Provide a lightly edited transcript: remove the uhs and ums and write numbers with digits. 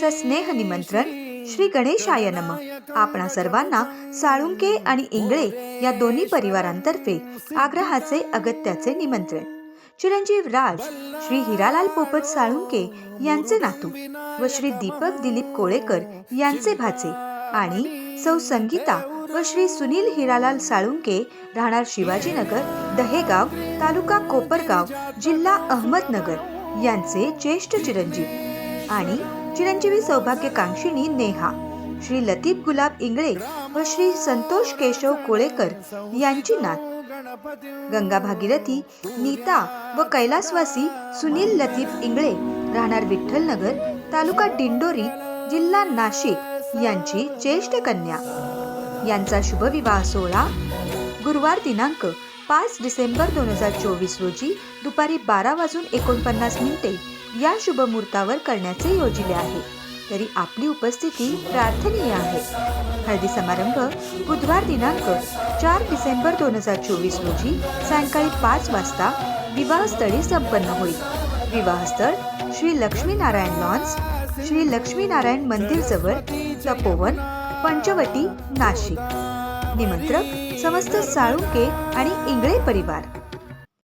छोटस स्नेह निमंत्रण श्री गणेशाय नमः। आपणा सर्वांना साळुंके आणि इंगळे या दोन्ही परिवारांतर्फे आग्रहाचे अगत्याचे निमंत्रण। चिरंजीव राज श्री हिरालाल पोपट साळुंके यांचे नातू व श्री दीपक दिलीप कोळेकर यांचे भाचे आणि सौ संगीता व श्री सुनील हिरालाल साळुंके राहणार शिवाजीनगर, दहेगाव, तालुका कोपरगाव, जिल्हा अहमदनगर यांचे ज्येष्ठ चिरंजीव आणि चिरंजीवी सौभाग्यकांक्षिणी नेहा श्री लतीफ गुलाब इंगळे व श्री संतोष केशव कोळेकर यांची नात गंगा भागीरथी नीता व कैलासवासी सुनील लतीफ इंगळे राहणार विठ्ठलनगर, तालुका दिंडोरी, जिल्हा नाशिक यांची ज्येष्ठ कन्या यांचा शुभविवाह सोहळा गुरुवार दिनांक 5 डिसेंबर 2024 रोजी दुपारी 12:49 या शुभमुहूर्तावर करण्याचे योजिले आहे। तरी आपली उपस्थिती प्रार्थनीय आहे। हळदी समारंभ बुधवार दिनांक 4 डिसेंबर 2024 रोजी सायंकाळी 5 वाजता विवाहस्थळी संपन्न होईल। विवाहस्थळ श्री लक्ष्मीनारायण लॉन्स, श्री लक्ष्मीनारायण मंदिर जवळ, तपोवन, पंचवटी, नाशिक। निमंत्रक समस्त साळुंके आणि इंगळे परिवार।